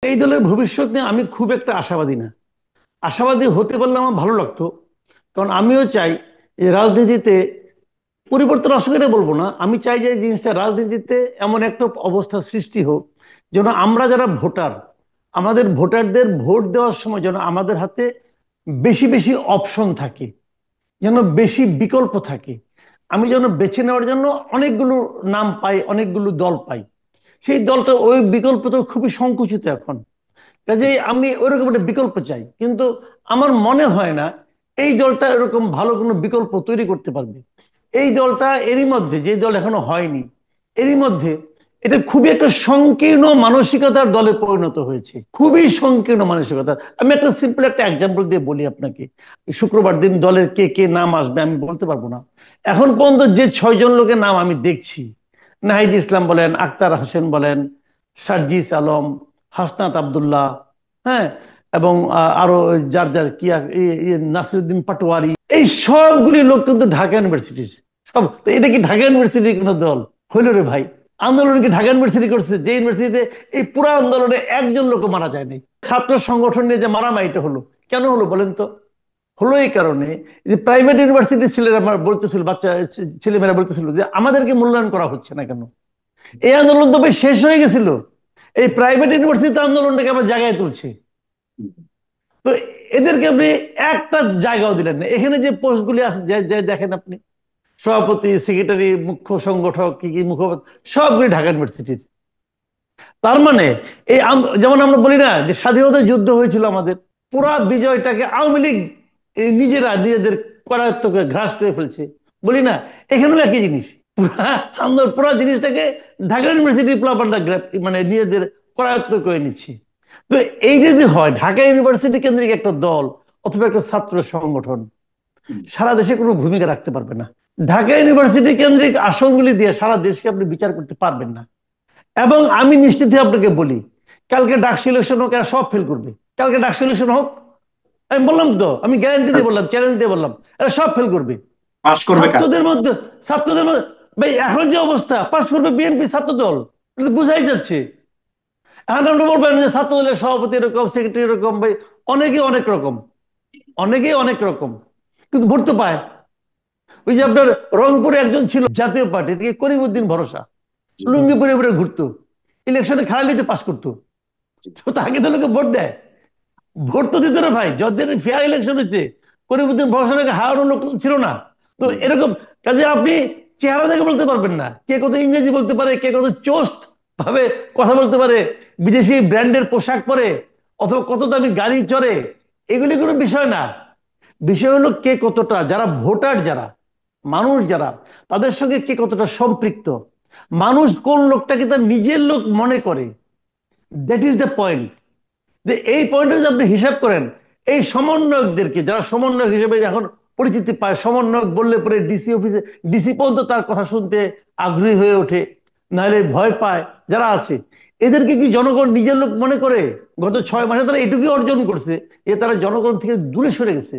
এই দলের ভবিষ্যৎ নিয়ে আমি খুব একটা আশাবাদী না। আশাবাদী হতে পারলে আমার ভালো লাগতো, কারণ আমিও চাই যে রাজনীতিতে পরিবর্তন আসুক এটা বলবো না, আমি চাই যে এই জিনিসটা রাজনীতিতে এমন একটা অবস্থা সৃষ্টি হোক যেন আমরা যারা ভোটার, আমাদের ভোটারদের ভোট দেওয়ার সময় যেন আমাদের হাতে বেশি বেশি অপশন থাকে, যেন বেশি বিকল্প থাকে। আমি যেন বেছে নেওয়ার জন্য অনেকগুলো নাম পাই, অনেকগুলো দল পাই। সেই দলটা ওই বিকল্প তো খুবই সংকুচিত এখন। কাজেই আমি ওইরকম একটা বিকল্প চাই, কিন্তু আমার মনে হয় না এই দলটা এরকম ভালো কোনো বিকল্প তৈরি করতে পারবে। এই দলটা এরই মধ্যে, যে দল এখনো হয়নি, এরই মধ্যে এটা খুবই একটা সংকীর্ণ মানসিকতার দলে পরিণত হয়েছে, খুবই সংকীর্ণ মানসিকতা। আমি একটা সিম্পল একটা এক্সাম্পল দিয়ে বলি আপনাকে। শুক্রবার দিন দলের কে কে নাম আসবে আমি বলতে পারবো না। এখন পর্যন্ত যে 6 জন লোকের নাম আমি দেখছি, নাহিদ ইসলাম বলেন, আক্তার হোসেন বলেন, সার্জিস আলম, হাসনাত আব্দুল্লাহ, হ্যাঁ, এবং আরো যার যার কি নাসিরুদ্দিন পাটোয়ারি, এই সবগুলি লোক কিন্তু ঢাকা ইউনিভার্সিটির সব। তো এটা কি ঢাকা ইউনিভার্সিটির কোনো দল হইল রে ভাই? আন্দোলন কি ঢাকা ইউনিভার্সিটি করছে, যে ইউনিভার্সিটিতে এই পুরো আন্দোলনে একজন লোক মারা যায়নি? ছাত্র সংগঠন নিয়ে যে মারামারিটা হলো, কেন হলো বলেন তো? হলো এই কারণে যে প্রাইভেট ইউনিভার্সিটির ছেলেরা আমার বলতেছিল, বাচ্চা ছেলেমেয়েরা বলতেছিল যে আমাদেরকে মূল্যায়ন করা হচ্ছে না কেন। এই আন্দোলন তো বেশ শেষ হয়ে গেছিল, এই প্রাইভেট ইউনিভার্সিটি আন্দোলনটাকে আবার জায়গায় তুলছে। তো এদেরকে আপনি একটা জায়গাও দিলেন না। এখানে যে পোস্টগুলি আছে দেখেন আপনি, সভাপতি, সেক্রেটারি, মুখ্য সংগঠক, কি কি মুখপাত্র, সবগুলি ঢাকা ইউনিভার্সিটির। তার মানে যেমন আমরা বলি না যে স্বাধীনতা যুদ্ধ হয়েছিল আমাদের, পুরা বিজয়টাকে আওয়ামী লীগ নিজেরা নিজেদের করায়ত্তকে গ্রাস করে ফেলছে, বলি না? এখানেও একই জিনিস। পুরা আন্দোলন, পুরা জিনিসটাকে ঢাকা ইউনিভার্সিটি প্লাবানরা মানে নিজেদের করায়ত্ত করে নিচ্ছে। তো এই যদি হয় ঢাকা ইউনিভার্সিটি কেন্দ্রিক একটা দল অথবা একটা ছাত্র সংগঠন সারা দেশে কোনো ভূমিকা রাখতে পারবে না। ঢাকা ইউনিভার্সিটি কেন্দ্রিক আসনগুলি দিয়ে সারা দেশকে আপনি বিচার করতে পারবেন না। এবং আমি নিশ্চিত আপনাকে বলি, কালকে ডাকসু ইলেকশন হোক, এরা সব ফেল করবে। কালকে ডাকসু ইলেকশন হোক, আমি বললাম তো, আমি গ্যারান্টি দিয়ে বললাম, চ্যালেঞ্জ দিয়ে বললাম, এরা সব ফেল করবে। পাশ করবে কাজ। ছাত্রদের মধ্যে, ছাত্রদের মধ্যে ভাই এখন যে অবস্থা, পাশ করবে বিএনপি ছাত্র দল, এটা তো বোঝাই যাচ্ছে। এখন আপনি বলবেন যে ছাত্র দলের সভাপতি এরকম, সেক্রেটারি এরকম, ভাই অনেকেই অনেক রকম, অনেকেই অনেক রকম, কিন্তু ভোট তো পায়। ওই যে আপনার রংপুরে একজন ছিল জাতীয় পার্টি থেকে, করিমউদ্দিন ভরসা, লুঙ্গি পরে পরে ঘুরতো, ইলেকশনে খারাপ তো পাস করতো। তো তাকে তো লোকে ভোট দেয়, ভোট তো দিত না ভাই। যতদিন ফেয়ার ইলেকশন হয়েছে, করিমউদ্দিন ভরসাকে হারানোর লোক তো ছিল না। তো এরকম কাজে আপনি চেহারা দেখে বলতে পারবেন না কে কত ইংরেজি বলতে পারে, কে কত চোস্ত ভাবে কথা বলতে পারে, বিদেশি ব্র্যান্ডের পোশাক পরে, অথবা কত দামি গাড়ি চড়ে, এগুলি কোনো বিষয় না। বিষয় হলো কে কতটা, যারা ভোটার, যারা মানুষ, যারা তাদের সঙ্গে কে কতটা সম্পৃক্ত, মানুষ কোন লোকটাকে তার নিজের লোক মনে করে। That is the point. যে এই পয়েন্টে যদি আপনি হিসাব করেন, এই সমন্বয়কদেরকে, যারা সমন্বয়ক হিসেবে এখন পরিচিতি পায়, সমন্বয়ক বললে পরে ডিসি অফিসে, ডিসি পর্যন্ত তার কথা শুনতে আগ্রহী হয়ে ওঠে, নাহলে ভয় পায়, যারা আছে, এদেরকে কি জনগণ নিজের লোক মনে করে? গত 6 মাসে তারা এটুকুই অর্জন করছে যে তারা জনগণ থেকে দূরে সরে গেছে।